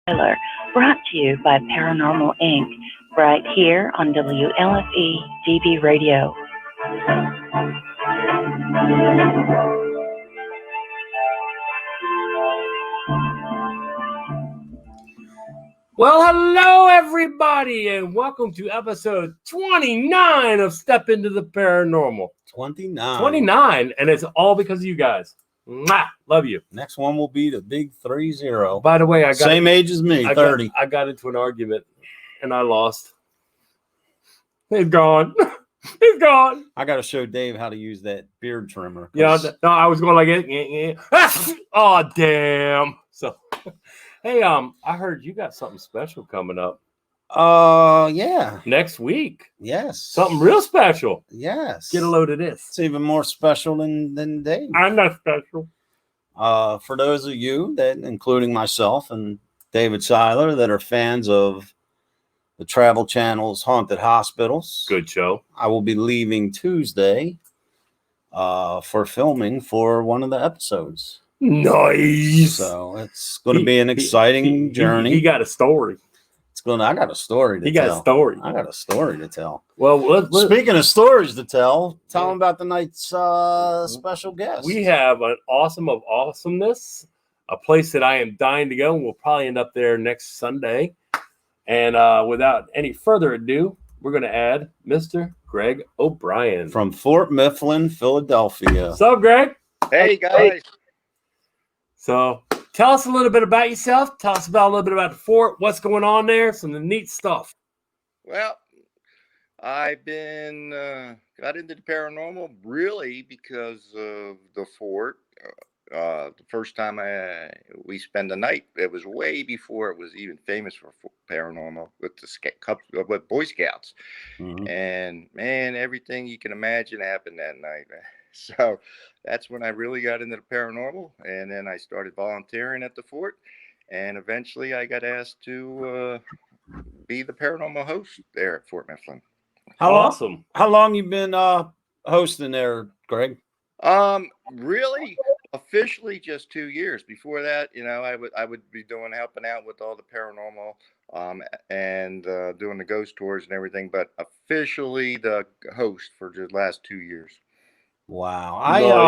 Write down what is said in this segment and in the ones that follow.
Tyler, brought to you by Paranormal Inc., right here on WLFE DB Radio. Well, hello, everybody, and welcome to episode 29 of Step Into the Paranormal. 29. 29, and it's all because of you guys. Mwah! Love you. Next one will be the big 30. By the way, I got Same age as me, 30. I got into an argument, and I lost. He's gone. He's gone. I got to show Dave how to use that beard trimmer. Yeah, no, I was going like it. Oh, damn. So, hey, I heard you got something special coming up. Yeah. Next week. Yes. Something real special. Yes. Get a load of this. It's even more special than Dave. I'm not special. For those of you that, including myself and David Seiler, that are fans of the Travel Channel's Haunted Hospitals. Good show. I will be leaving Tuesday for filming for one of the episodes. Nice. So it's going to be an exciting journey. He got a story. I got a story to tell. He got a story. I got a story to tell. Well, speaking of stories to tell them about the night's special guest. We have an awesome of awesomeness, a place that I am dying to go, and we'll probably end up there next Sunday. And without any further ado, we're going to add Mr. Greg O'Brien. From Fort Mifflin, Philadelphia. What's up, Greg? Hey, guys. So tell us a little bit about yourself. Tell us about a little bit about the fort, what's going on there, some of the neat stuff. Well, I've been got into the paranormal really because of the fort. The first time we spent the night, it was way before it was even famous for paranormal with the with Boy Scouts. Mm-hmm. And man, everything you can imagine happened that night. So that's when I really got into the paranormal, and then I started volunteering at the fort, and eventually I got asked to be the paranormal host there at Fort Mifflin. Awesome. How long you been hosting there, Greg? Really, officially just 2 years. Before that, I would be helping out with all the paranormal, and doing the ghost tours and everything. But officially, the host for the last 2 years. Wow.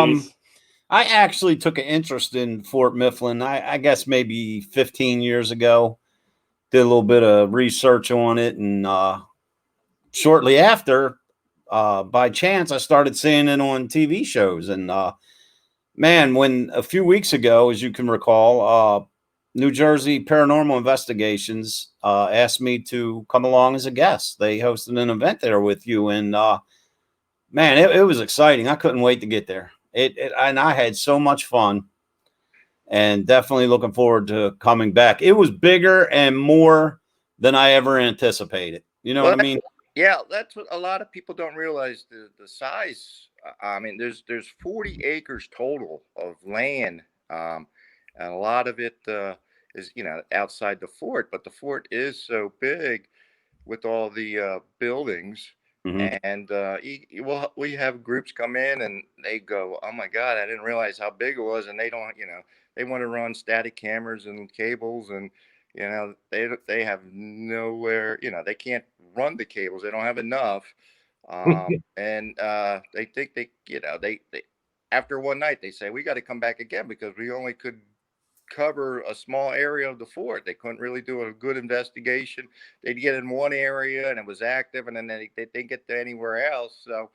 Nice. I actually took an interest in Fort Mifflin. I guess maybe 15 years ago. Did a little bit of research on it, and shortly after, by chance, I started seeing it on TV shows. And man, when a few weeks ago, as you can recall, New Jersey Paranormal Investigations asked me to come along as a guest. They hosted an event there with you, and man, it was exciting. I couldn't wait to get there. And I had so much fun, and definitely looking forward to coming back. It was bigger and more than I ever anticipated. You know what I mean? Yeah, that's what a lot of people don't realize, the size. I mean, there's 40 acres total of land, and a lot of it is outside the fort. But the fort is so big with all the buildings. Mm-hmm. And we have groups come in and they go, "Oh my God, I didn't realize how big it was." And they don't, they want to run static cameras and cables, and they have nowhere. They can't run the cables. They don't have enough, and they think they after one night they say we got to come back again because we only could cover a small area of the fort. They couldn't really do a good investigation. They'd get in one area and it was active, and then they didn't get to anywhere else. So,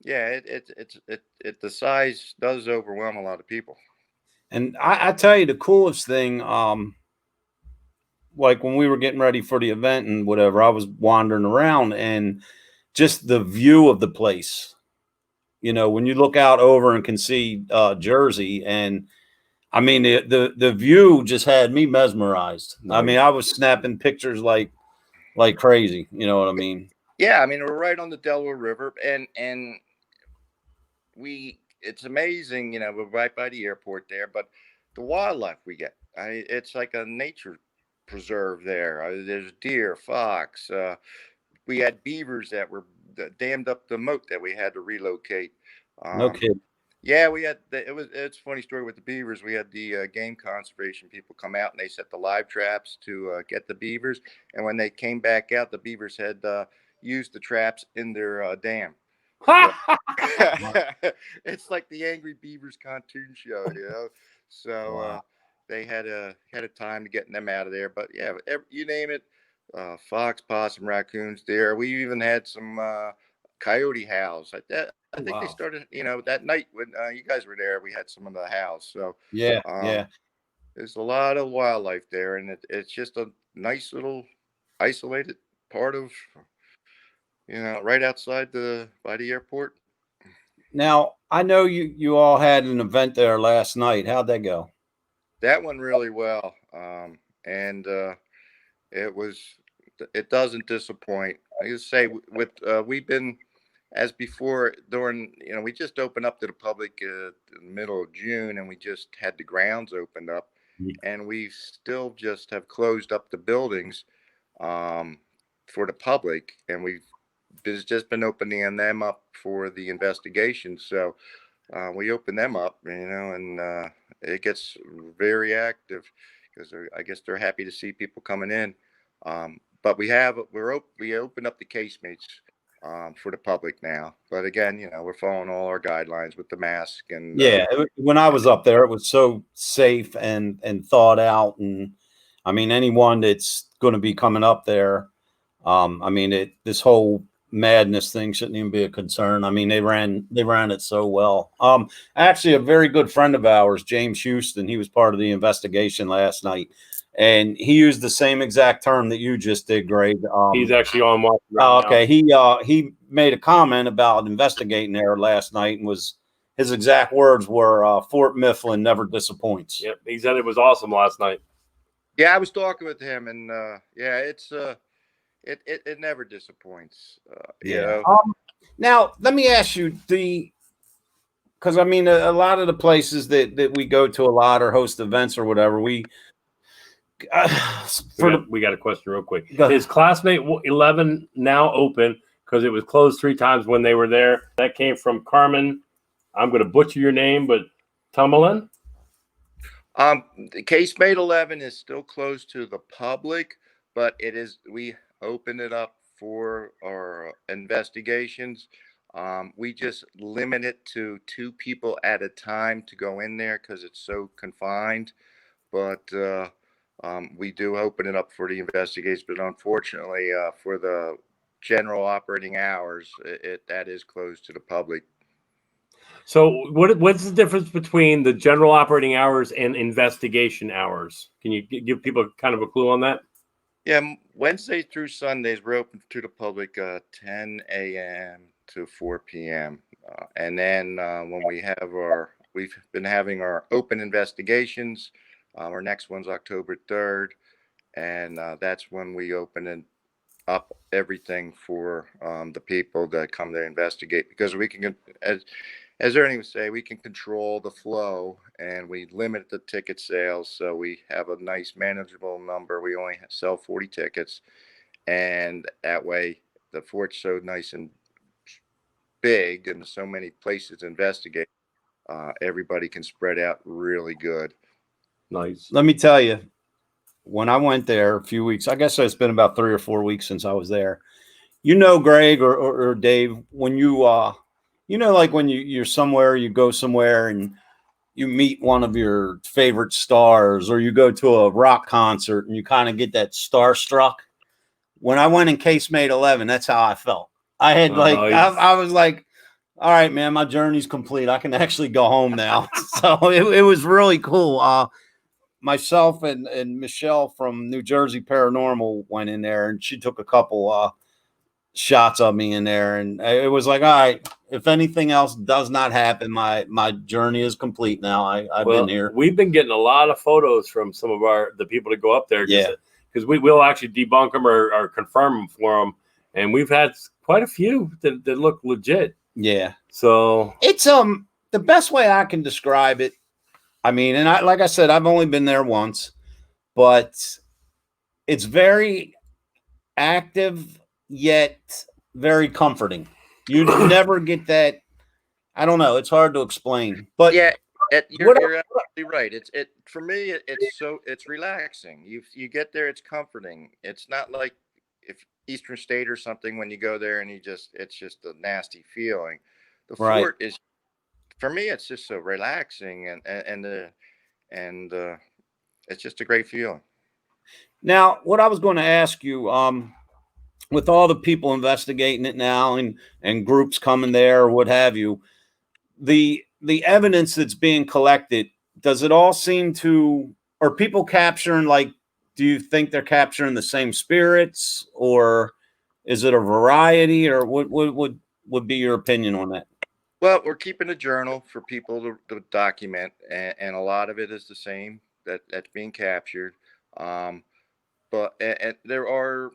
yeah, the size does overwhelm a lot of people. And I tell you, the coolest thing, like when we were getting ready for the event and whatever, I was wandering around, and just the view of the place. When you look out over and can see Jersey, and I mean, the view just had me mesmerized. Nice. I mean, I was snapping pictures like crazy. You know what I mean? Yeah, I mean, we're right on the Delaware River, and it's amazing. We're right by the airport there, but the wildlife we get, it's like a nature preserve there. There's deer, fox. We had beavers that were dammed up the moat that we had to relocate. No kidding. Yeah, we had it's a funny story with the beavers. We had the game conservation people come out and they set the live traps to get the beavers. And when they came back out, the beavers had used the traps in their dam. So it's like the Angry Beavers cartoon show, you know. So Wow. they had a time to getting them out of there. But yeah, you name it, fox, possum, raccoons, deer. We even had some coyote howls. I think they Wow. started, that night when you guys were there. We had some of the howls. So Yeah. um, Yeah. there's a lot of wildlife there, and it's just a nice little isolated part of, right outside by the airport. Now, I know you all had an event there last night. How'd that go? That went really well, and it was it doesn't disappoint. I just say with we've been as before during we just opened up to the public in the middle of June, and we just had the grounds opened up, and we still just have closed up the buildings um, for the public, and just been opening them up for the investigation. So we open them up, and it gets very active because I guess they're happy to see people coming in. But we open up the casemates for the public now. But again, we're following all our guidelines with the mask and Yeah, when I was up there, it was so safe and thought out, and I mean, anyone that's going to be coming up there, I mean, this whole madness thing shouldn't even be a concern. I mean, they ran it so well. Actually, a very good friend of ours, James Houston, he was part of the investigation last night, and he used the same exact term that you just did, Greg. He's actually on watch right now. Okay, he made a comment about investigating there last night, and his exact words were, Fort Mifflin never disappoints. Yep, he said it was awesome last night. Yeah, I was talking with him, and yeah, it never disappoints. Yeah. Now, let me ask you, because I mean, a lot of the places that we go to a lot or host events or whatever, we got a question real quick. Is Classmate 11 now open? Because it was closed 3 times when they were there. That came from Carmen. I'm going to butcher your name, but Tummelin? The Casemate 11 is still closed to the public, but we open it up for our investigations. We just limit it to 2 people at a time to go in there because it's so confined. But we do open it up for the investigations. But unfortunately, for the general operating hours, that is closed to the public. So what's the difference between the general operating hours and investigation hours? Can you give people kind of a clue on that? Yeah, Wednesday through Sundays we're open to the public 10 a.m. to 4 p.m. And then when we've been having our open investigations. Our next one's October 3rd, and that's when we open up everything for the people that come to investigate, because we can, as Ernie would say, we can control the flow and we limit the ticket sales. So we have a nice manageable number. We only sell 40 tickets. And that way the fort's so nice and big and so many places to investigate, everybody can spread out really good. Nice. Let me tell you, when I went there a few weeks, I guess it's been about 3 or 4 weeks since I was there. Greg or Dave, when like when you're somewhere, you go somewhere and you meet one of your favorite stars, or you go to a rock concert and you kind of get that starstruck. When I went in Casemate 11, that's how I felt. I had I was like, all right, man, my journey's complete. I can actually go home now. So it was really cool. Myself and Michelle from New Jersey Paranormal went in there, and she took a couple shots of me in there, and it was like, all right, if anything else does not happen, my journey is complete now. I've been here. We've been getting a lot of photos from some of the people that go up there. Yeah, because we'll actually debunk them or confirm them for them, and we've had quite a few that look legit. Yeah. So it's the best way I can describe it. I mean, and like I said, I've only been there once, but it's very active yet very comforting. You never get that I don't know. It's hard to explain. But Yeah, what? you're absolutely right. It for me. It's relaxing. You get there, it's comforting. It's not like if Eastern State or something when you go there and it's just a nasty feeling. The Right. fort is for me. It's just so relaxing and it's just a great feeling. Now, what I was going to ask you, with all the people investigating it now and groups coming there or what have you, the evidence that's being collected, does it all seem to, are people capturing, like, do you think they're capturing the same spirits, or is it a variety, or what would be your opinion on that? Well, we're keeping a journal for people to document, and a lot of it is the same that's being captured. Um, but and there are,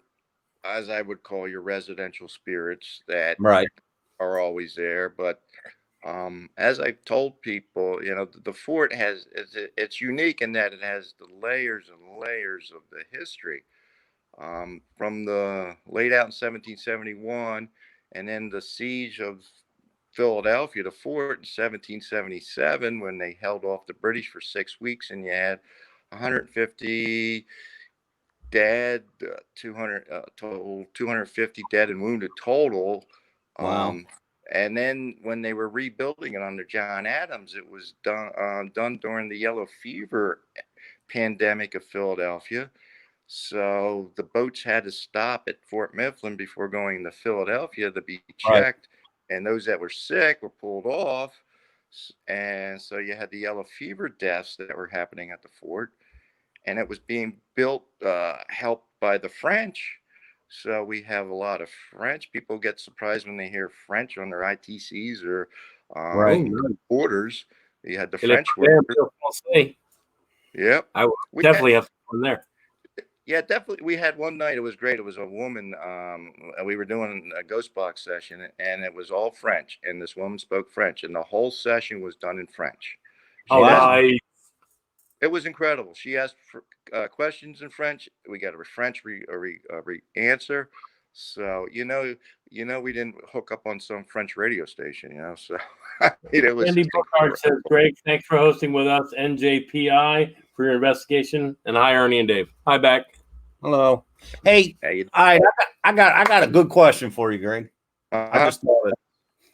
as I would call your residential spirits that Right. are always there. But as I've told people, the fort it's unique in that it has the layers and layers of the history from the laid out in 1771, and then the siege of Philadelphia, the fort in 1777, when they held off the British for 6 weeks, and you had 150 dead, 200 total, 250 dead and wounded total. Wow. And then when they were rebuilding it under John Adams, it was done during the yellow fever pandemic of Philadelphia. So the boats had to stop at Fort Mifflin before going to Philadelphia to be Right. checked, and those that were sick were pulled off. And so you had the yellow fever deaths that were happening at the fort, and it was being built, helped by the French. So we have a lot of French people get surprised when they hear French on their ITCs or Right. orders. You had the Quel est French parler un workers. peu français. Yep. I will We had, definitely have fun there. yeah, definitely. We had one night. It was great. It was a woman. And we were doing a ghost box session, and it was all French. And this woman spoke French, and the whole session was done in French. Oh, She asked Wow. nice. It was incredible. She asked for, questions in French. We got a French answer. So we didn't hook up on some French radio station. So it was Andy just Bookard says, incredible. Greg, thanks for hosting with us, NJPI, for your investigation. And hi, Ernie and Dave. Hi, back. Hello. Hey, Hey, all right, I got a good question for you, Greg. I just thought of it.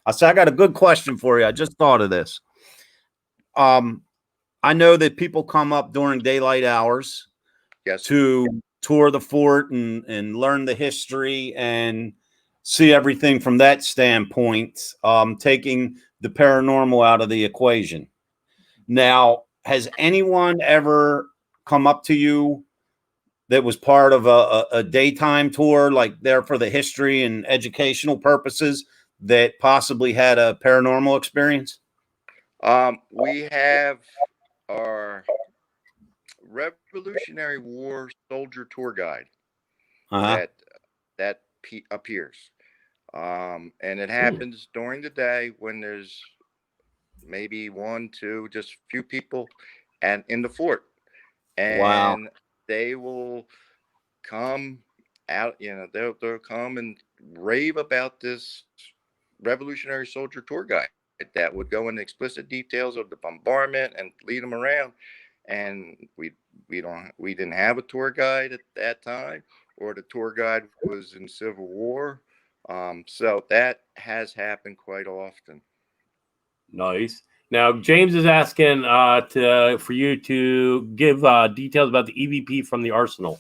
I said I got a good question for you. I just thought of this. I know that people come up during daylight hours yes. to tour the fort and learn the history and see everything from that standpoint, taking the paranormal out of the equation. Now, has anyone ever come up to you that was part of a daytime tour, like there for the history and educational purposes, that possibly had a paranormal experience? We have our Revolutionary War soldier tour guide Uh-huh. that appears. And it happens during the day when there's maybe one, two, just few people and in the fort. Wow. And they will come out, they'll come and rave about this Revolutionary Soldier tour guide that would go into explicit details of the bombardment and lead them around. And we didn't have a tour guide at that time, or the tour guide was in Civil War. So that has happened quite often. Nice. Now, James is asking for you to give details about the EVP from the Arsenal.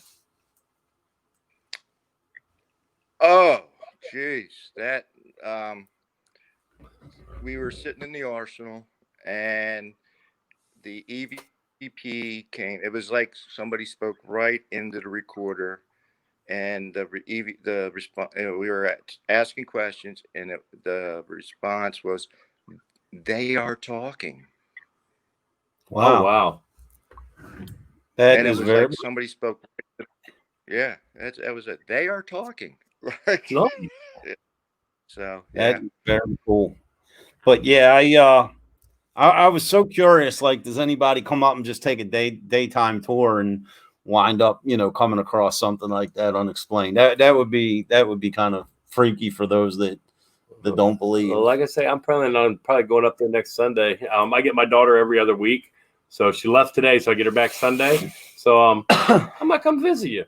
Oh, jeez, that we were sitting in the Arsenal, and the EVP came. It was like somebody spoke right into the recorder, and the response. We were asking questions, and the response was, "They are talking." Wow. Oh, wow. That And it is was very like somebody spoke. Yeah, that was it. They are talking. Like, No. so that yeah. is very cool. But yeah, I was so curious. Like, does anybody come up and just take a daytime tour and wind up, coming across something like that unexplained? That would be kind of freaky for those that that don't believe. Well, like I say, I'm planning on probably going up there next Sunday. I get my daughter every other week, so she left today, so I get her back Sunday. So I might come visit you.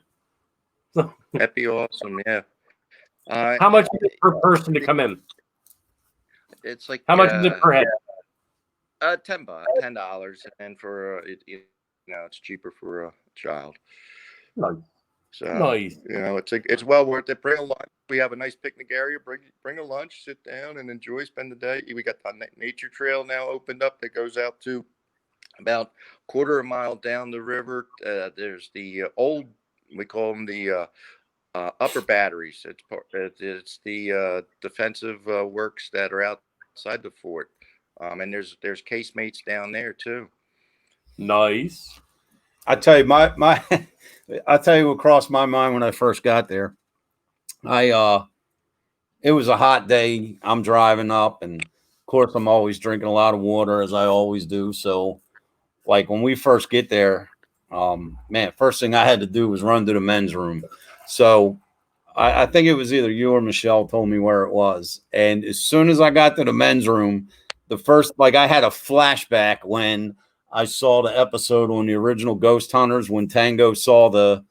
So, That'd be awesome. Yeah. how much is it per person to come in? It's like How much is it per head? $10, and for it's cheaper for a child. Nice. So Nice. it's well worth it. Bring a lunch. We have a nice picnic area. Bring a lunch, sit down, and enjoy. Spend the day. We got the nature trail now opened up that goes out to about quarter of a mile down the river. There's the old, we call them the upper batteries. It's the defensive works that are outside the fort. And there's casemates down there too. Nice. I tell you, I tell you what crossed my mind when I first got there. It was a hot day. I'm driving up, and of course, I'm always drinking a lot of water, as I always do. So, like when we first get there, man, first thing I had to do was run to the men's room. So I think it was either you or Michelle told me where it was. And as soon as I got to the men's room, I had a flashback when I saw the episode on the original Ghost Hunters when Tango saw the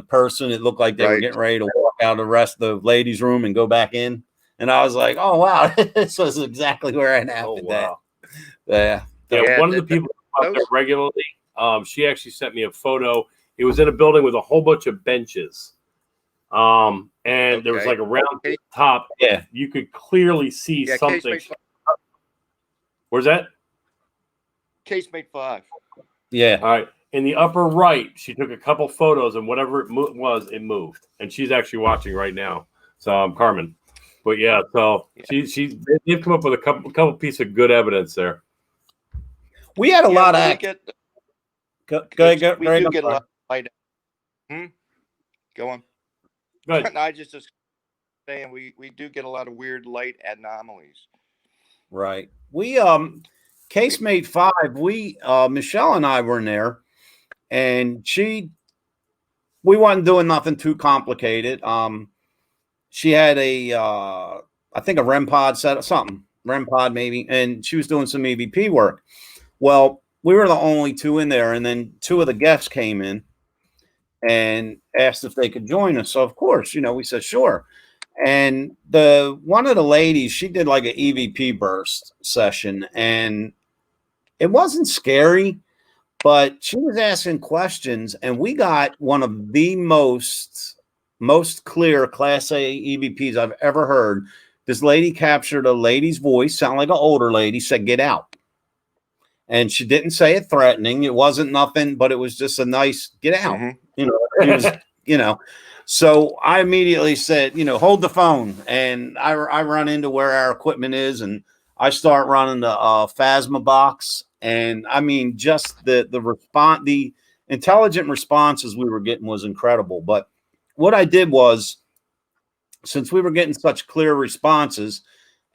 person. It looked like they were getting ready to walk out of the rest of the ladies' room and go back in. And I was like, oh, wow, this was exactly where it happened. Wow. Yeah. One of the people out there regularly, she actually sent me a photo. It was in a building with a whole bunch of benches. And there was like a round top. Yeah. You could clearly see something. Where's that? Casemate 5. Yeah. All right. In the upper right, she took a couple photos, and whatever it was, it moved. And she's actually watching right now. So Carmen. But yeah, so they've come up with a couple pieces of good evidence there. We had a lot of we do get a lot of light. Go on. Go ahead. I just saying we do get a lot of weird light anomalies. Right. We Casemate 5, Michelle and I were in there, and we wasn't doing nothing too complicated. She had I think a REM pod set, something, REM pod maybe, and she was doing some EVP work. Well, we were the only two in there, and then two of the guests came in and asked if they could join us. So of course, we said sure. And one of the ladies, she did like an EVP burst session, and it wasn't scary, but she was asking questions, and we got one of the most clear Class A EVPs I've ever heard. This lady captured a lady's voice, sound like an older lady, said, "Get out." And she didn't say it threatening. It wasn't nothing, but it was just a nice get out. Mm-hmm. So I immediately said, hold the phone. And I run into where our equipment is, and I start running the Phasma box. And I mean, just the intelligent responses we were getting was incredible. But what I did was, since we were getting such clear responses,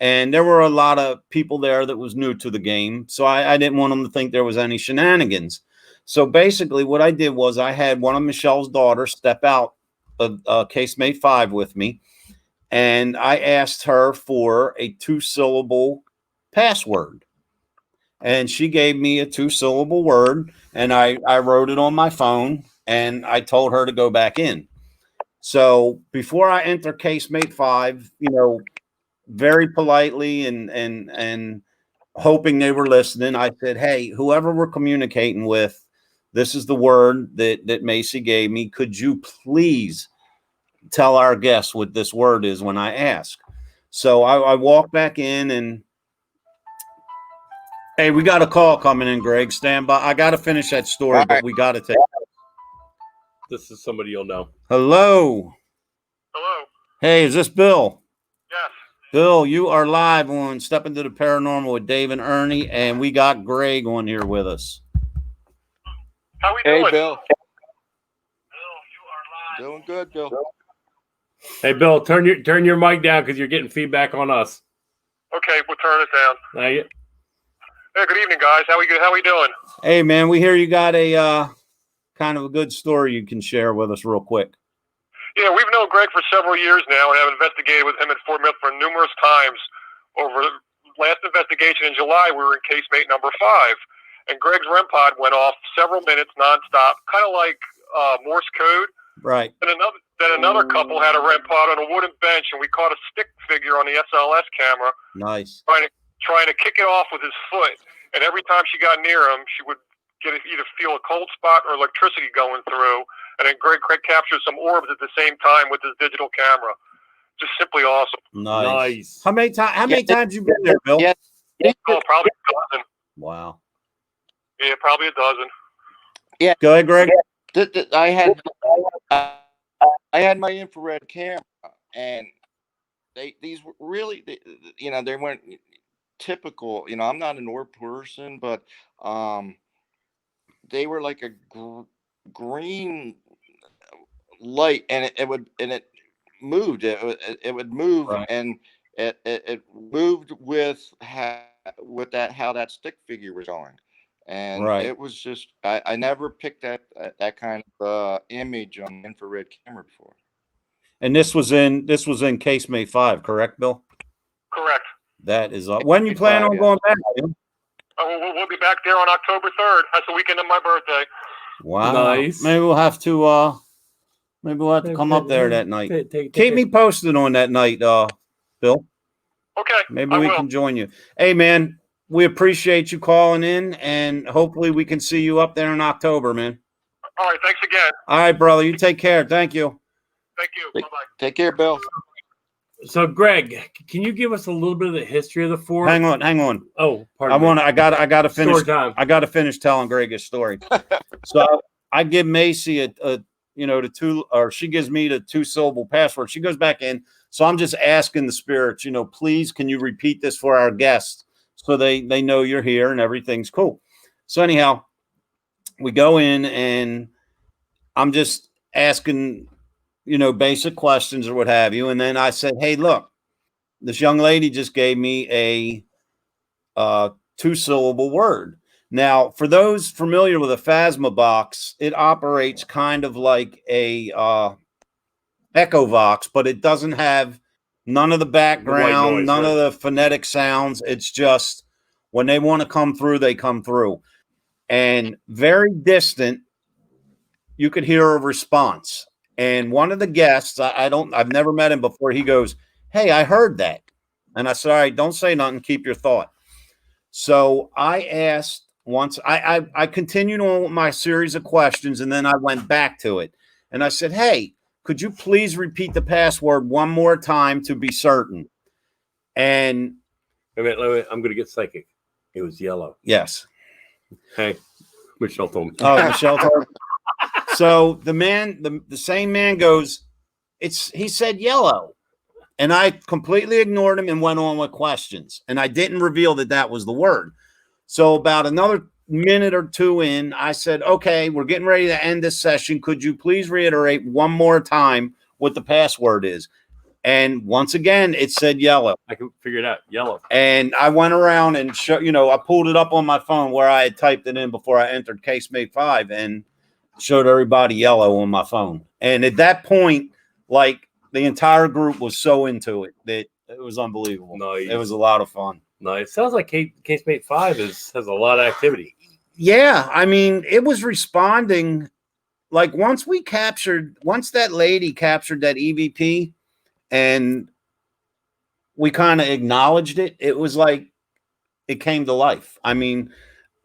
and there were a lot of people there that was new to the game, so I didn't want them to think there was any shenanigans. So basically what I did was I had one of Michelle's daughters step out of Casemate 5 with me, and I asked her for a 2-syllable password. And she gave me a 2-syllable word, and I wrote it on my phone, and I told her to go back in. So before I enter Casemate 5, very politely and hoping they were listening, I said, "Hey, whoever we're communicating with, this is the word that Macy gave me. Could you please tell our guests what this word is when I ask?" So I walked back in, and hey, we got a call coming in, Greg. Stand by. I got to finish that story, All but right. we got to take. This is somebody you'll know. Hello. Hello. Hey, is this Bill? Yes. Bill, you are live on Step Into the Paranormal with Dave and Ernie, and we got Greg on here with us. How we doing? Hey, Bill. Bill, you are live. Doing good, Bill. Hey, Bill, turn your mic down because you're getting feedback on us. Okay, we'll turn it down. Hey, good evening, guys. How we doing? Hey, man, we hear you got a kind of a good story you can share with us real quick. Yeah, we've known Greg for several years now and have investigated with him at Fort Mifflin numerous times. Over the last investigation in July, we were in casemate number 5, and Greg's REM pod went off several minutes nonstop, kind of like Morse code. Right. Then another couple had a REM pod on a wooden bench, and we caught a stick figure on the SLS camera. Nice. Trying to kick it off with his foot, and every time she got near him, she would either feel a cold spot or electricity going through, and then Greg captured some orbs at the same time with his digital camera. Just simply awesome. Nice. How many times you been there, Bill? Yeah. Oh, probably a dozen. Wow. Yeah, probably a dozen. Go ahead, Greg. I had my infrared camera, and these were really, they weren't typical. I'm not an orb person, but they were like a green light, and it moved. It would move, Right. and it moved with how that stick figure was going, and Right. it was just I never picked that kind of image on an infrared camera before. And this was in casemate 5, correct, Bill? Correct. That is when you plan on going back? We'll be back there on October 3rd. That's the weekend of my birthday. Wow. Nice. Maybe we'll have to come up there that night. Keep me posted on that night, Bill. Okay. Maybe we can join you. Hey, man, we appreciate you calling in, and hopefully we can see you up there in October, man. All right. Thanks again. All right, brother. You take care. Thank you. Thank you. Bye-bye. Take care, Bill. So, Greg, can you give us a little bit of the history of the fort? Hang on. Oh, pardon me. I gotta finish. Story time. I gotta finish telling Greg his story. So I give Macy she gives me the 2-syllable password. She goes back in. So I'm just asking the spirits, please, can you repeat this for our guests so they know you're here and everything's cool. So anyhow, we go in and I'm just asking, basic questions or what have you. And then I said, hey, look, this young lady just gave me a 2-syllable word. Now, for those familiar with a Phasma box, it operates kind of like a Echo Vox, but it doesn't have none of the background, noise, none right? of the phonetic sounds. It's just when they want to come through, they come through. And very distant, you could hear a response. And one of the guests, I've never met him before. He goes, hey, I heard that. And I said, all right, don't say nothing. Keep your thought. So I asked once, I continued on with my series of questions, and then I went back to it. And I said, hey, could you please repeat the password one more time to be certain? And Wait, I'm going to get psychic. It was yellow. yes. Hey, Michelle told me. Oh, Michelle told me. So the man, the same man goes, he said yellow. And I completely ignored him and went on with questions. And I didn't reveal that was the word. So about another minute or two in, I said, okay, we're getting ready to end this session. Could you please reiterate one more time what the password is? And once again, it said yellow. I can figure it out. Yellow. And I went around and I pulled it up on my phone where I had typed it in before I entered casemate 5 and showed everybody yellow on my phone. And at that point, like, the entire group was so into it that it was unbelievable. Nice. It was a lot of fun. Nice. Sounds like casemate 5 has a lot of activity. Yeah, I mean, it was responding. Like once that lady captured that EVP and we kind of acknowledged it, it was like it came to life. I mean,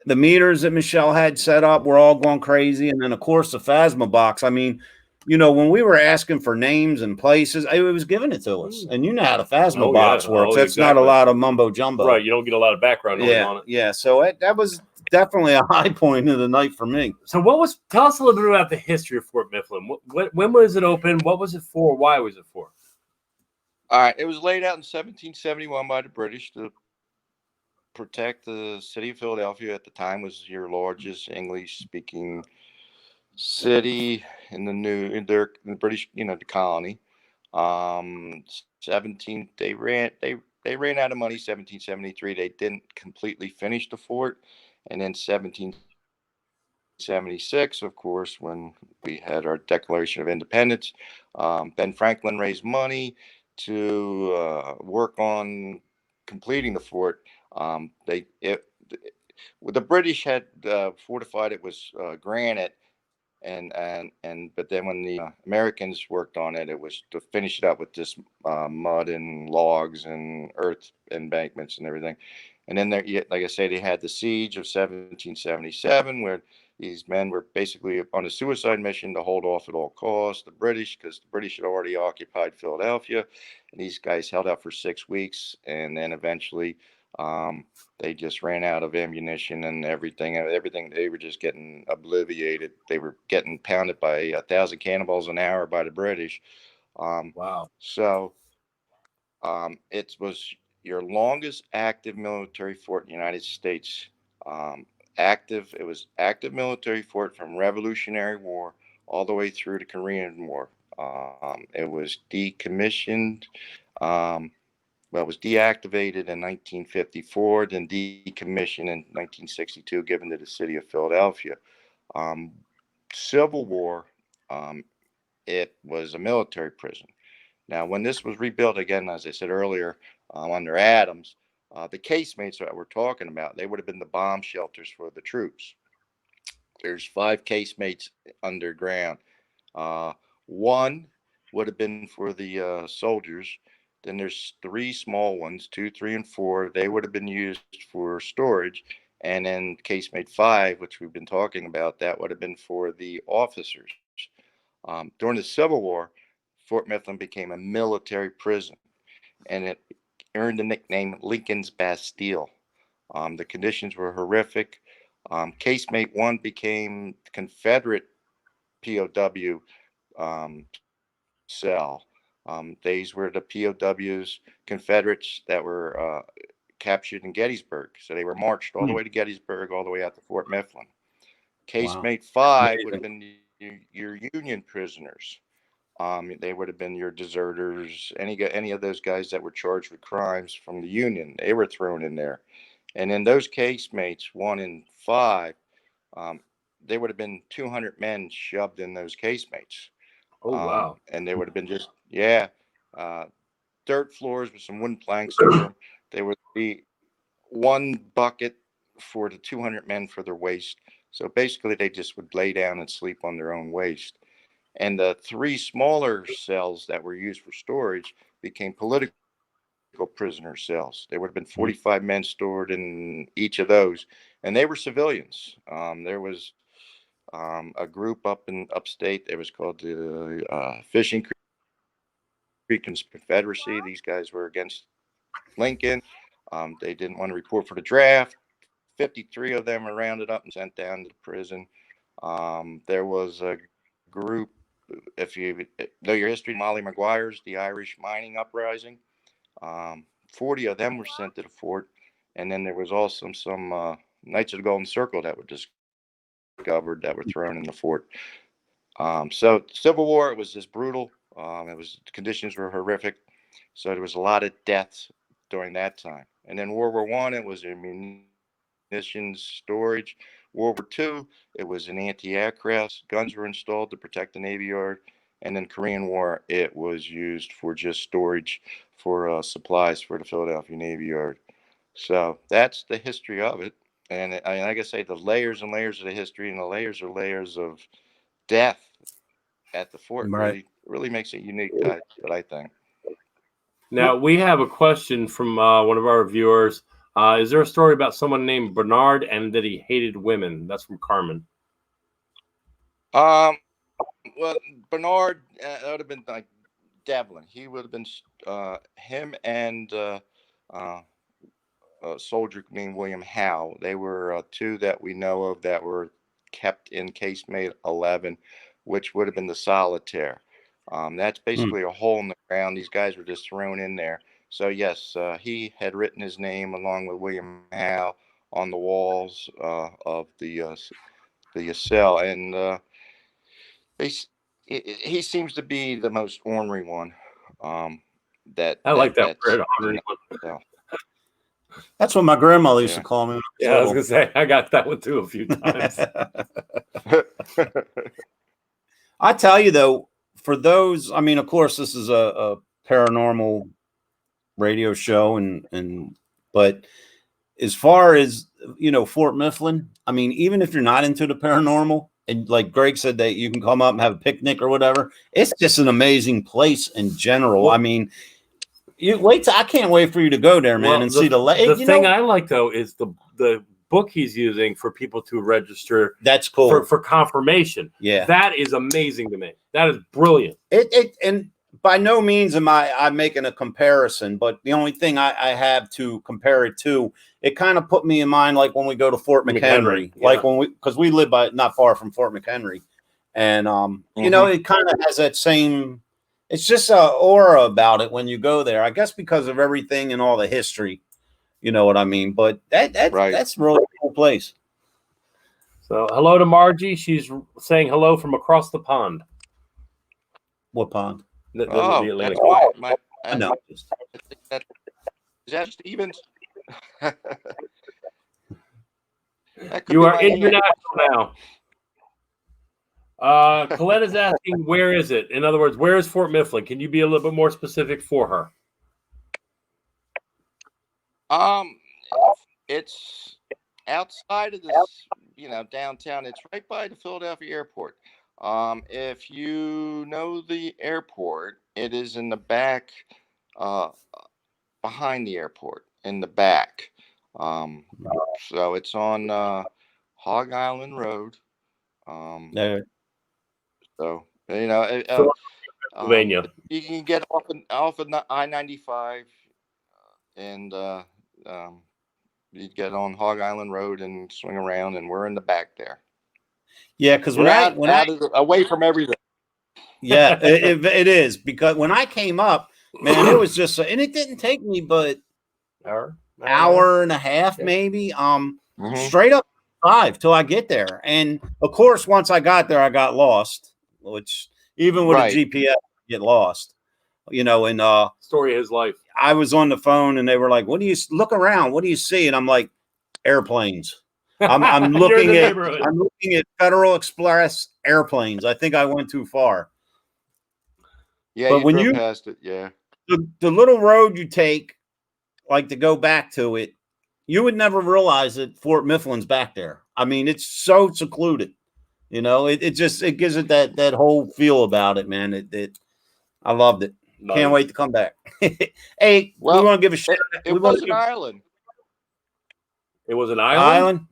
the meters that Michelle had set up were all going crazy. And then, of course, the Phasma box. I mean, when we were asking for names and places, it was giving it to us. And you know how the Phasma box works. That's exactly. not a lot of mumbo jumbo. Right. You don't get a lot of background noise on it. Yeah. So that was definitely a high point of the night for me. So tell us a little bit about the history of Fort Mifflin. When was it open? What was it for? Why was it for? All right. It was laid out in 1771 by the British to protect the city of Philadelphia. At the time was your largest English-speaking city in the British, the colony. They ran out of money. 1773, they didn't completely finish the fort, and then 1774 1776, of course, when we had our Declaration of Independence, Ben Franklin raised money to work on completing the fort. The British had fortified it was granite, and but then when the Americans worked on it, it was to finish it up with just mud and logs and earth embankments and everything. And then there, like I say, they had the siege of 1777, where these men were basically on a suicide mission to hold off at all costs the British, because the British had already occupied Philadelphia, and these guys held out for 6 weeks, and then eventually they just ran out of ammunition and everything. Everything, they were just getting obliterated. They were getting pounded by 1,000 cannonballs an hour by the British. Wow. So it was your longest active military fort in the United States. It was active military fort from Revolutionary War all the way through the Korean War. It was decommissioned. Well, it was deactivated in 1954, then decommissioned in 1962, given to the city of Philadelphia. Um, Civil War, it was a military prison. Now, when this was rebuilt again, as I said earlier, under Adams, the casemates that we're talking about, they would have been the bomb shelters for the troops. There's 5 casemates underground. One would have been for the soldiers. Then there's 3 small ones, 2, 3, and 4. They would have been used for storage. And then casemate 5, which we've been talking about, that would have been for the officers. During the Civil War, Fort Mifflin became a military prison, and it earned the nickname Lincoln's Bastille. The conditions were horrific. Casemate 1 became Confederate POW cell. These were the POWs, Confederates that were captured in Gettysburg. So they were marched all the way to Gettysburg, all the way out to Fort Mifflin. Casemate 5 would have been your Union prisoners. They would have been your deserters, any of those guys that were charged with crimes from the Union. They were thrown in there. And in those casemates, 1 and 5, there would have been 200 men shoved in those casemates. Oh, wow. And they would have been just, dirt floors with some wooden planks over them. They would be 1 bucket for the 200 men for their waste. So basically, they just would lay down and sleep on their own waste. And the 3 smaller cells that were used for storage became political prisoner cells. There would have been 45 men stored in each of those, and they were civilians. There was a group up in upstate. It was called the Fishing Creek Confederacy. These guys were against Lincoln. They didn't want to report for the draft. 53 of them were rounded up and sent down to prison. There was a group, if you know your history, Molly Maguire's, the Irish mining uprising. 40 of them were sent to the fort. And then there was also some Knights of the Golden Circle that were discovered that were thrown in the fort. So Civil War, it was just brutal. The conditions were horrific. So there was a lot of deaths during that time. And then World War I, it was munitions storage. World War II, it was an anti-aircraft. Guns were installed to protect the Navy Yard. And then Korean War, it was used for just storage for supplies for the Philadelphia Navy Yard. So that's the history of it. And like I say, the layers and layers of the history, and the layers are layers of death at the fort. Right. Really makes it unique, that I think. Now, we have a question from one of our viewers. Is there a story about someone named Bernard and that he hated women? That's from Carmen. Well, Bernard, that would have been like Devlin. He would have been him and a soldier named William Howe. They were 2 that we know of that were kept in casemate 11, which would have been the solitaire. That's basically a hole in the ground. These guys were just thrown in there. So yes, he had written his name along with William Howe on the walls of the cell, and he seems to be the most ornery one. I like that word, ornery. That's what my grandmother used to call me when I Yeah, I was gonna say I got that one too a few times. I tell you though, for those, I mean, of course, this is a paranormal radio show, but as far as Fort Mifflin, I mean, even if you're not into the paranormal, and like Greg said, that you can come up and have a picnic or whatever, it's just an amazing place in general. Well, I mean, I can't wait for you to go there, man, and see the lake. The thing I like though is the book he's using for people to register. That's cool for confirmation. Yeah, that is amazing to me. That is brilliant. And by no means am I'm making a comparison, but the only thing I have to compare it to, it kind of put me in mind like when we go to Fort McHenry, like because we live not far from Fort McHenry, and it kind of has that same. It's just a aura about it when you go there. I guess because of everything and all the history, you know what I mean. But that's a really cool place. So hello to Margie. She's saying hello from across the pond. What pond? The Atlantic. I know. Is that Stevens? You are international now. Colette is asking, where is it? In other words, where is Fort Mifflin? Can you be a little bit more specific for her? It's outside of this, downtown. It's right by the Philadelphia airport. If you know the airport, it is in the back, behind the airport, in the back. So it's on Hog Island Road. There. So Pennsylvania. You can get off of I-95, and you get on Hog Island Road and swing around, and we're in the back there. Yeah, because away from everything. Yeah, it is, because when I came up, man, it was just, and it didn't take me but hour and a half, maybe, straight up 5 till I get there. And of course, once I got there, I got lost, which even with a GPS, I get lost, and story of his life. I was on the phone and they were like, "What do you look around? What do you see?" And I'm like, "Airplanes." I'm looking at Federal Express airplanes. I think I went too far. Yeah, but when you passed it, yeah. The little road you take, like to go back to it, you would never realize that Fort Mifflin's back there. I mean, it's so secluded. It gives it that whole feel about it, man. I loved it. Nice. Can't wait to come back. Hey, we want to give a shout out. It was an island. It was an island?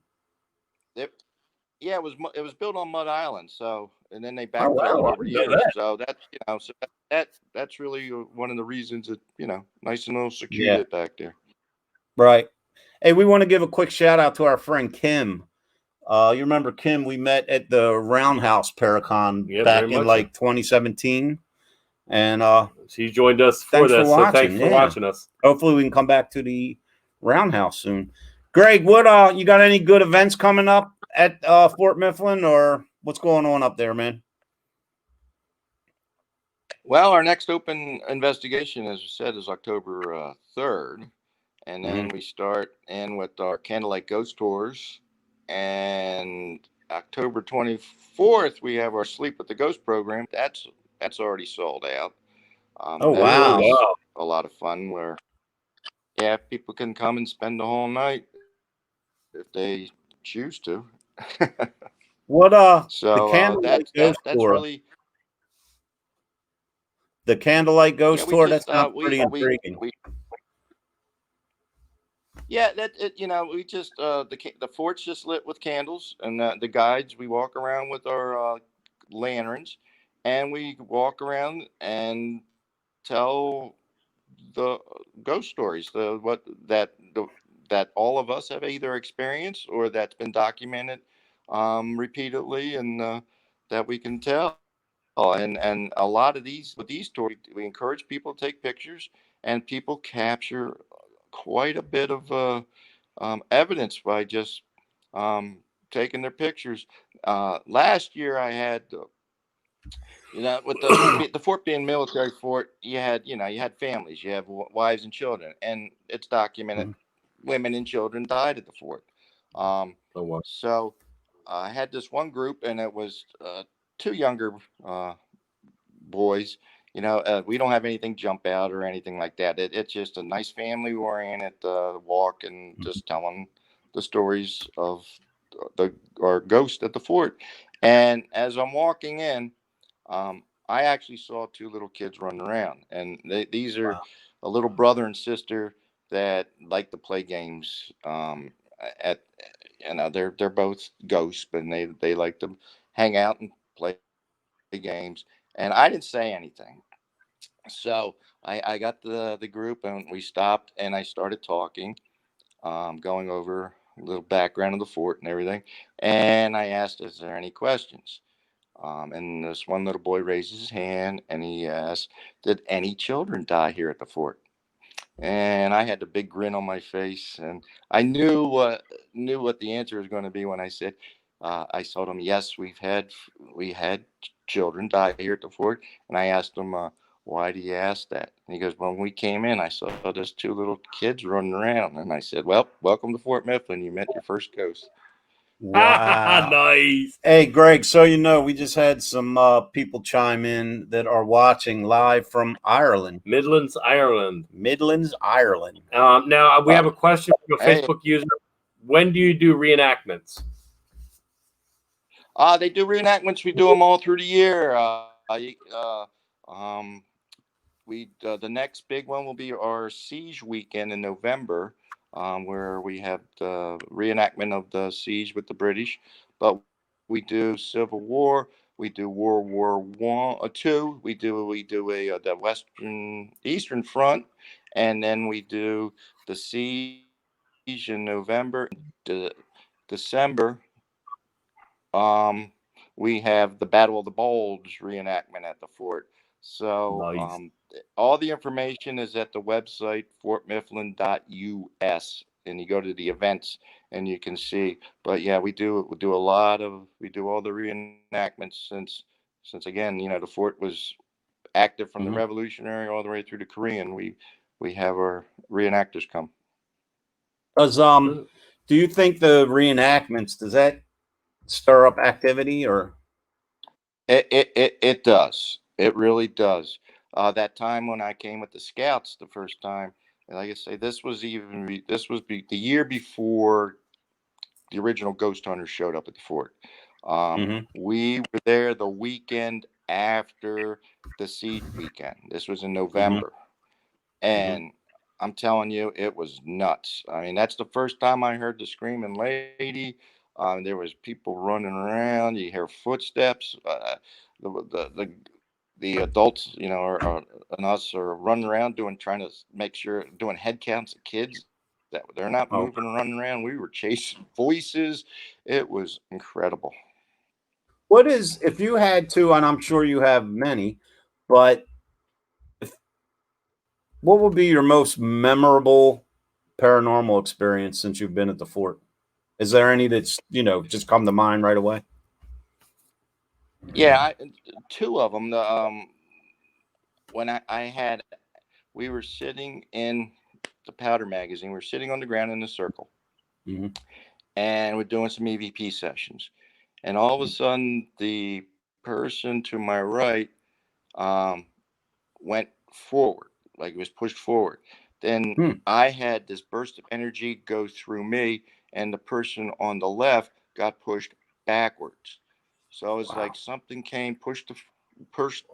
It was built on Mud Island. So, and then they backed it up over years. So that's really one of the reasons that, nice and little secluded back there. Right. Hey, we want to give a quick shout out to our friend Kim. You remember Kim? We met at the Roundhouse Paracon back in 2017. And she joined us for this. So thanks for watching us. Hopefully we can come back to the Roundhouse soon. Greg, what you got any good events coming up at Fort Mifflin, or what's going on up there, man? Well, our next open investigation, as I said, is October 3rd. And then we start in with our Candlelight Ghost Tours. And October 24th, we have our Sleep with the Ghost program. That's already sold out. Wow. A lot of fun where, people can come and spend the whole night if they choose to. What so the Candlelight Ghost Tour? Really the Candlelight Ghost Tour. That sounds pretty intriguing. We just the fort's just lit with candles, and the guides, we walk around with our lanterns, and we walk around and tell the ghost stories, that all of us have either experienced or that's been documented repeatedly, and that we can tell. And a lot of these stories, we encourage people to take pictures, and people capture quite a bit of evidence by just taking their pictures. Last year I had with the fort being military fort, you had families, you have wives and children, and it's documented women and children died at the fort. Oh, wow. So I had this one group, and it was two younger boys. We don't have anything jump out or anything like that. It's just a nice family oriented walk and just telling the stories of the our ghost at the fort. And as I'm walking in, I actually saw two little kids running around, and these are Wow. a little brother and sister that like to play games. At they're both ghosts, but they like to hang out and play games. And I didn't say anything, so I got the group, and we stopped, and I started talking, going over a little background of the fort and everything. And I asked, "Is there any questions?" And this one little boy raises his hand, and he asked, "Did any children die here at the fort?" And I had the big grin on my face, and I knew what the answer was going to be when I said, I told him, "Yes, we had children die here at the fort." And I asked him, "Why do you ask that?" And he goes, "When we came in, I saw those two little kids running around." And I said, "Well, welcome to Fort Mifflin. You met your first ghost." Wow. Nice. Hey, Greg, so we just had some people chime in that are watching live from Ireland, Midlands, Ireland. Midlands, Ireland. Now we have a question from a Hey, Facebook user. When do you do reenactments? they do reenactments. We do them all through the year. Um, the next big one will be our siege weekend in November, where we have the reenactment of the siege with the British. But we do Civil War, we do World War I, II. We do the Western Eastern Front, and then we do the siege in November, December. We have the Battle of the Bulge reenactment at the fort. So Nice. all the information is at the website fortmifflin.us, and you go to the events and you can see. But yeah, we do all the reenactments since again, the fort was active from the Hmm. Revolutionary all the way through the Korean. We have our reenactors come. Does do you think the reenactments does that stir up activity or? It does. It really does. That time when I came with the Scouts the first time, and like I say, the year before the original ghost hunters showed up at the fort. Hmm. We were there the weekend after the siege weekend. This was in Hmm. November, Hmm. and I'm telling you, it was nuts. I mean, that's the first time I heard the screaming lady. There was people running around. You hear footsteps. The adults, and us are running around trying to make sure, doing head counts of kids that they're not moving Oh, and running around. We were chasing voices. It was incredible. what is if you had to, and I'm sure you have many, but what would be your most memorable paranormal experience since you've been at the fort? Is there any that's just come to mind right away? Yeah, two of them. When I had, we were sitting in the powder magazine. We were sitting on the ground in a circle, Hmm. and we're doing some EVP sessions. And all of a sudden, the person to my right um, went forward, like it was pushed forward. Then Hmm. I had this burst of energy go through me, and the person on the left got pushed backwards. So I was like, Wow. something came,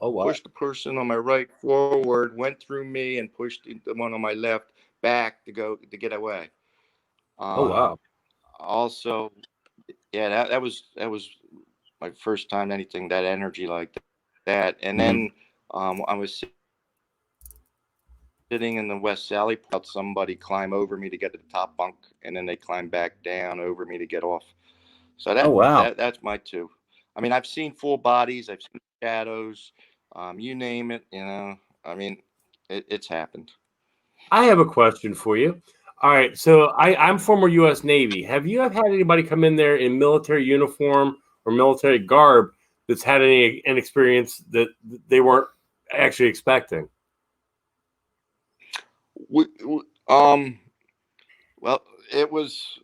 Oh, wow. pushed the person on my right forward, went through me, and pushed the one on my left back to get away. Oh, Um, wow. Also, yeah, that was my first time anything that energy like that. And then Hmm. I was sitting in the West Sally out. Somebody climb over me to get to the top bunk, and then they climb back down over me to get off. So that's my Oh, two. wow. I mean, I've seen full bodies, I've seen shadows, you name it. I mean, it's happened. I have a question for you. All right, so I'm former U.S. Navy. Have you ever had anybody come in there in military uniform or military garb that's had an experience that they weren't actually expecting? We, we- um, well, it was.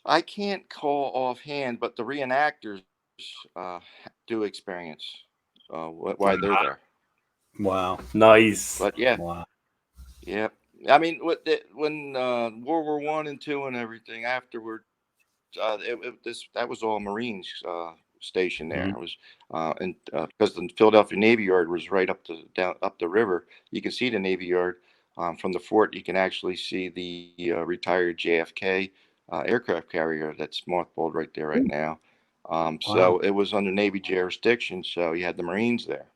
I can't call offhand, but the reenactors uh, do experience why they're there. Wow. Nice. But yeah, Wow. yeah. I mean, when World War One and Two and everything afterward, that was all Marines station there. Mhm. It was and because the Philadelphia Navy Yard was right up the river. You can see the Navy Yard from the fort. You can actually see the retired JFK aircraft carrier that's mothballed right there right now. Wow. So it was under Navy jurisdiction. So you had the Marines there.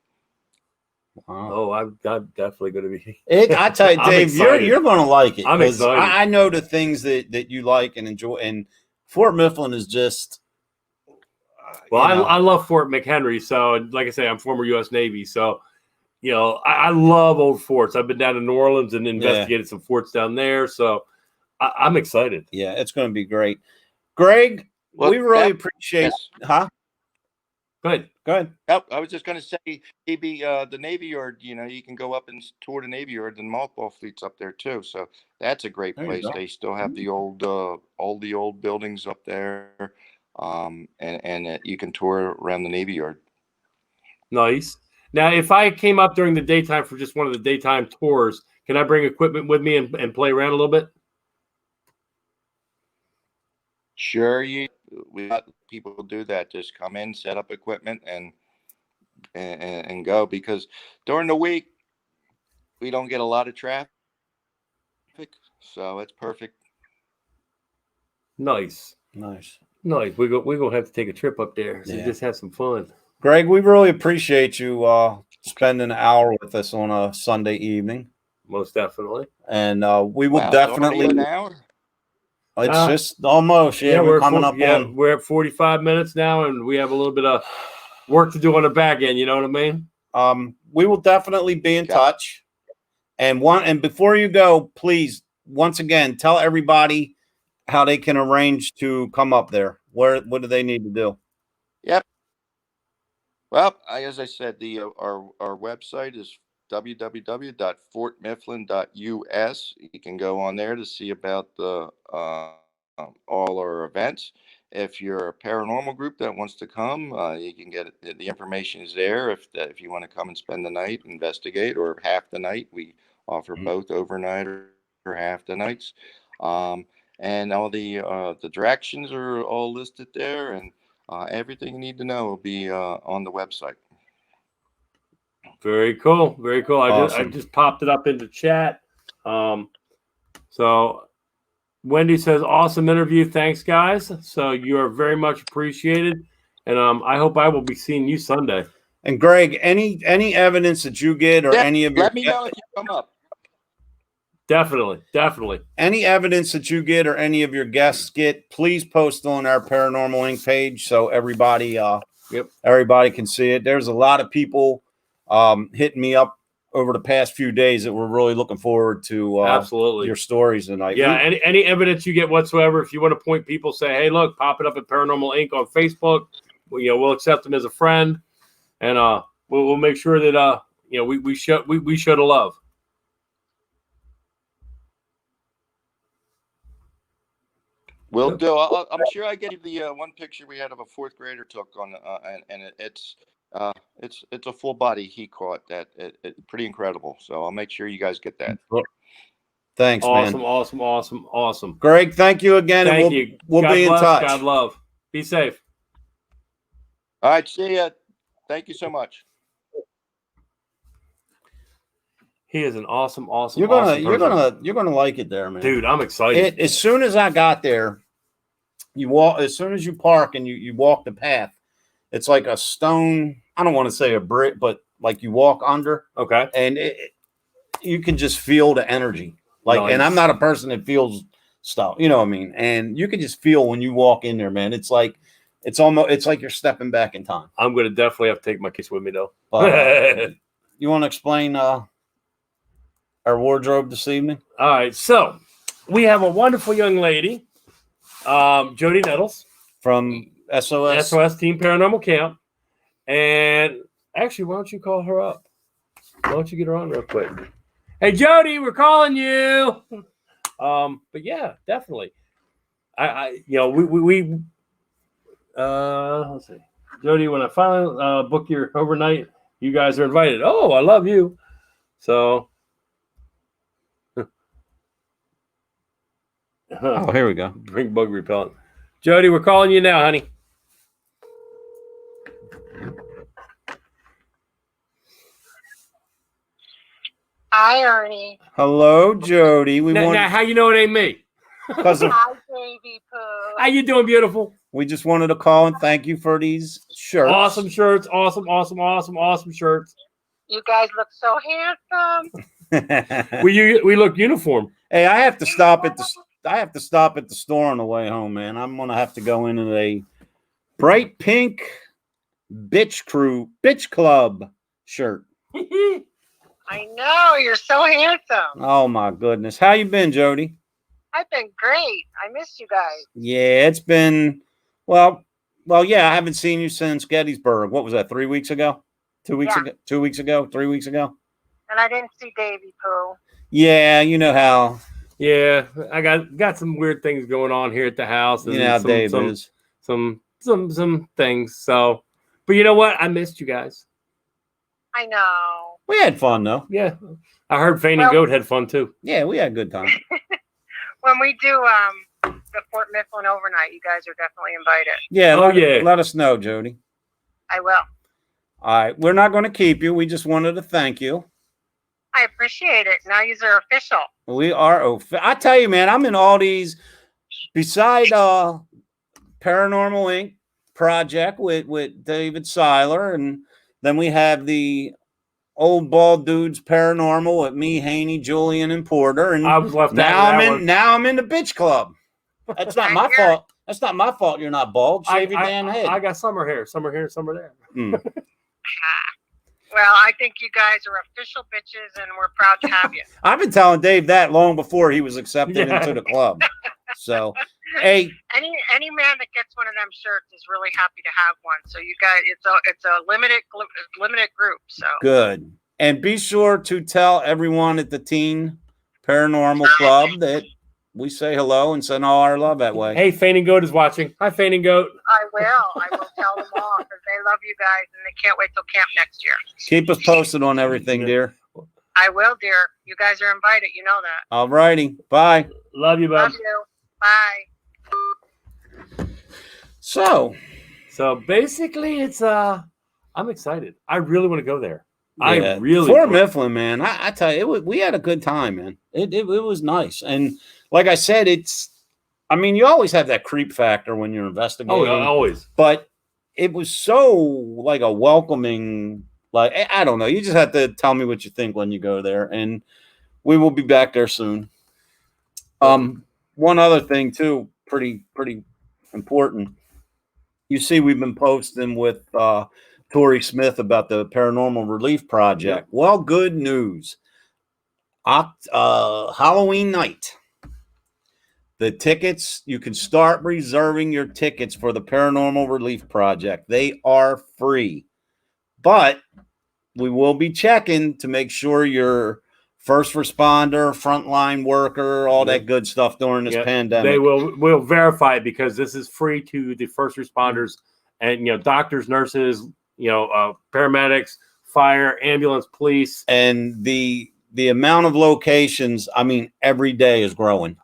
Wow. Oh, I'm definitely going to be. I tell you, I'm Dave, excited. you're going to like it. I'm 'cause excited. I know the things that you like and enjoy, and Fort Mifflin is just. Well, you know, I love Fort McHenry. So, like I say, I'm former U.S. Navy. So, I love old forts. I've been down to New Orleans and investigated some forts down there. So, I'm excited. yeah, it's going to be great. Greg, Well, we really appreciate. yes. Huh? Good. Go ahead. Oh, I was just going to say, maybe the Navy Yard. You can go up and tour the Navy Yard. And mothball fleet's up there too, so that's a great There you place. go. They still have the all the old buildings up there, and you can tour around the Navy Yard. Nice. Now, if I came up during the daytime for just one of the daytime tours, can I bring equipment with me and play around a little bit? Sure, we let people do that. Just come in, set up equipment, and go. Because during the week we don't get a lot of traffic, so it's perfect. Nice. Nice. Nice. We're going to have to take a trip up there. So just have some fun. Greg, we really appreciate you spending an hour with us on a Sunday evening. Most definitely. And we will Wow, definitely. already an hour? It's just almost. Yeah, we're coming up on. We're at 45 minutes now, and we have a little bit of work to do on the back end. You know what I mean? We will definitely be in touch. And before you go, please, once again, tell everybody how they can arrange to come up there. What do they need to do? Yep. Well, as I said, our website is www.fortmifflin.us. You can go on there to see about the all our events. If you're a paranormal group that wants to come, you can get it. The information is there. If you want to come and spend the night, investigate, or half the night, we offer both overnight or half the nights. And all the directions are all listed there, and everything you need to know will be on the website. Very cool. Very cool. I just popped it up into chat. So Wendy says, awesome interview. Thanks, guys. So you are very much appreciated. And I hope I will be seeing you Sunday. And Greg, any evidence that you get or any of your let me know if you come up. Definitely. Any evidence that you get or any of your guests get, please post on our Paranormal Inc. page so everybody everybody can see it. There's a lot of people hitting me up over the past few days that we're really looking forward to absolutely your stories tonight. Yeah, any evidence you get whatsoever, if you want to point people, say, hey, look, pop it up at Paranormal Inc. on Facebook. We'll accept them as a friend, and we'll make sure that we show the love. Will do. I'm sure I get you the one picture we had of a fourth grader took on, and it's a full body he caught that it pretty incredible. So I'll make sure you guys get that. Thanks, man. Awesome. Greg, thank you again. Thank you. We'll God be bless, in touch. God love. Be safe. All right. See ya. Thank you so much. He is an awesome. You're gonna like it there, man. Dude, I'm excited. As soon as I got there, as soon as you park and you walk the path, it's like a stone. I don't want to say a brick, but like you walk under. Okay. And you can just feel the energy. Nice. And I'm not a person that feels stuff, you know what I mean? And you can just feel when you walk in there, man. It's like you're stepping back in time. I'm gonna definitely have to take my case with me though. But, you want to explain our wardrobe this evening? All right, so we have a wonderful young lady, Jody Nettles from SOS Team Paranormal Camp, and actually, why don't you call her up? Why don't you get her on real quick? Hey, Jody, we're calling you. But yeah, definitely. we let's see, Jody, when I finally book your overnight, you guys are invited. Oh, I love you. So, Oh, here we go. bring bug repellent. Jody, we're calling you now, honey. Hi, Ernie. Hello, Jody. Now, how you know it ain't me? Because Hi, baby poo. How you doing, beautiful? we just wanted to call and thank you for these shirts. Awesome shirts. Awesome shirts. You guys look so handsome. We look uniform. Hey, I have to stop at the store on the way home, man. I'm gonna have to go into a bright pink bitch club shirt. I know, you're so handsome. Oh my goodness. How you been, Jody? I've been great. I missed you guys. Yeah, it's been well, yeah, I haven't seen you since Gettysburg. What was that, 3 weeks ago? 2 weeks Yeah. ago? 2 weeks ago? 3 weeks ago? And I didn't see Davy Pooh. Yeah, you know how Yeah, I got some weird things going on here at the house. And you know how Dave is. Some things. So, but you know what? I missed you guys. I know. We had fun though. Yeah, I heard Fane and Well- Goat had fun too. Yeah, we had a good time. When we do the Fort Mifflin overnight, you guys are definitely invited. Yeah, Oh, let us know, Jody. I will. All right, we're not going to keep you. We just wanted to thank you. I appreciate it. Now you're official. We are. I tell you, man, I'm in all these. Beside Paranormal Inc. project with David Seiler, and then we have the Old Bald Dudes Paranormal with me, Haney, Julian, and Porter. And I was left now out of I'm that in. one. Now I'm in the bitch club. That's not my fault. That's not my fault. You're not bald. Shave your damn head. I got summer hair, some there. Mm. Well, I think you guys are official bitches, and we're proud to have you. I've been telling Dave that long before he was accepted Yeah. into the club. So, hey, Any man that gets one of them shirts is really happy to have one. So you guys, it's a limited group. So good. And be sure to tell everyone at the Teen Paranormal Club that we say hello and send all our love that way. Hey, Fane and Goat is watching. Hi, Fane and Goat. I will tell them all because they love you guys and they can't wait till camp next year. Keep us posted on everything, dear. I will, dear. You guys are invited. You know that. All righty. Bye. Love you, bub. Love you. Bye. So basically, it's I'm excited. I really want to go there. I yeah, really Fort do. Mifflin, man. I tell you, we had a good time, man. It was nice. And like I said, you always have that creep factor when you're investigating. Oh, always. But it was so like a welcoming, like, I don't know. You just have to tell me what you think when you go there. And we will be back there soon. One other thing too, pretty important. You see, we've been posting with Tori Smith about the Paranormal Relief Project. Yep. Well, good news. Halloween night. The tickets, you can start reserving your tickets for the Paranormal Relief Project. They are free. But we will be checking to make sure you're first responder, frontline worker, all that good stuff during this pandemic. They will verify it because this is free to the first responders and doctors, nurses, paramedics, fire, ambulance, police, and the amount of locations. I mean, every day is growing.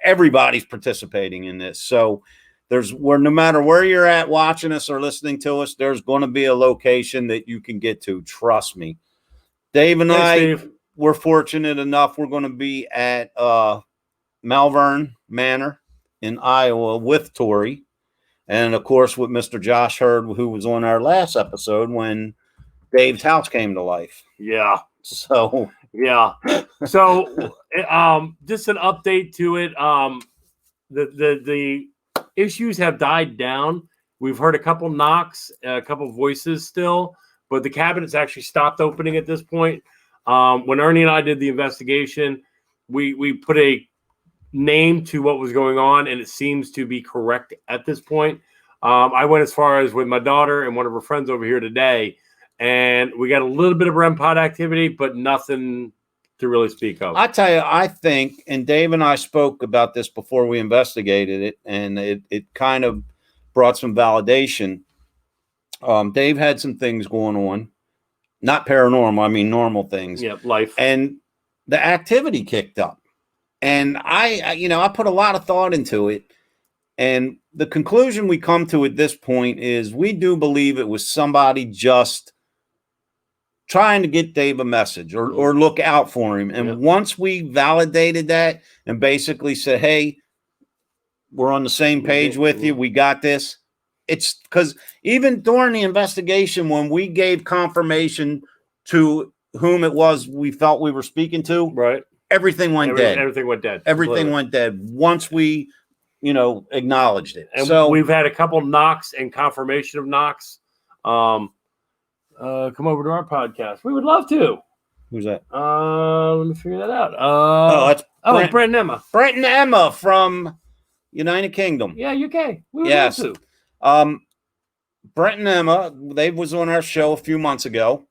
Everybody's participating in this. So no matter where you're at watching us or listening to us, there's going to be a location that you can get to. Trust me. Dave and we're fortunate enough. We're going to be at Malvern Manor in Iowa with Tori. And, of course, with Mr. Josh Hurd, who was on our last episode when Dave's house came to life. Yeah. So, yeah. So, just an update to it. The issues have died down. We've heard a couple knocks, a couple voices still, but the cabinet's actually stopped opening at this point. When Ernie and I did the investigation, we put a name to what was going on, and it seems to be correct at this point. I went as far as with my daughter and one of her friends over here today, and we got a little bit of REM pod activity, but nothing to really speak of. I tell you, I think, and Dave and I spoke about this before we investigated it, and it kind of brought some validation. Dave had some things going on, not paranormal, I mean normal things. Yeah, life. And the activity kicked up. And I put a lot of thought into it. And the conclusion we come to at this point is we do believe it was somebody just trying to get Dave a message or look out for him. And once we validated that and basically said, hey, we're on the same page with you, we got this. It's because even during the investigation, when we gave confirmation to whom it was we felt we were speaking to, right, everything went dead. Everything went dead. Everything went dead once we, acknowledged it. And so we've had a couple knocks and confirmation of knocks. Come over to our podcast. We would love to. Who's that? Let me figure that out. That's Brent and Emma. Brent and Emma from United Kingdom. Yeah, UK. We would Yes. love to. Brent and Emma, they was on our show a few months ago.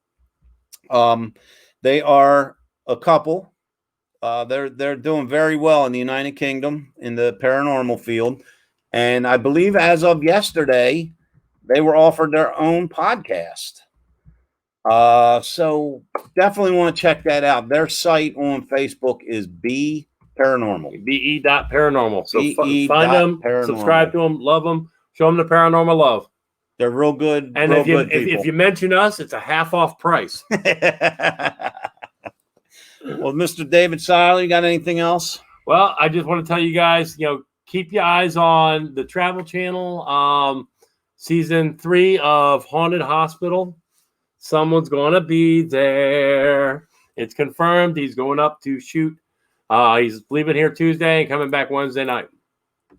They are a couple. They're doing very well in the United Kingdom in the paranormal field. And I believe as of yesterday, they were offered their own podcast. So definitely want to check that out. Their site on Facebook is B Paranormal. BE.paranormal. So BE find them, paranormal. subscribe to them, love them, show them the paranormal love. They're real good. And real good people. if you mention us, it's a half off price. Well, Mr. David Seiler, you got anything else? Well, I just want to tell you guys, keep your eyes on the Travel Channel. Season 3 of Haunted Hospital. Someone's going to be there. It's confirmed. He's going up to shoot. He's leaving here Tuesday and coming back Wednesday night.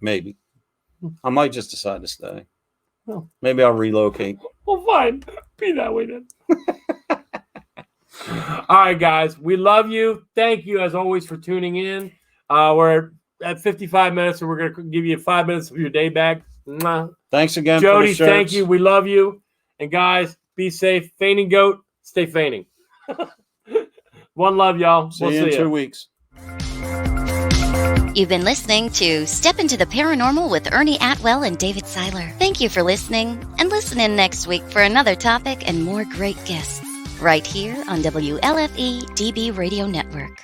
Maybe. I might just decide to stay. Oh. Maybe I'll relocate. Well, fine. Be that way then. All right, guys. We love you. Thank you, as always, for tuning in. We're at 55 minutes, so we're going to give you 5 minutes of your day back. Mwah. Thanks again, Jody, for the thank you. We love you. And, guys, be safe. Fainting goat, stay fainting. One love, y'all. See you in 2 weeks. You've been listening to Step into the Paranormal with Ernie Atwell and David Seiler. Thank you for listening, and listen in next week for another topic and more great guests, right here on WLFE DB Radio Network.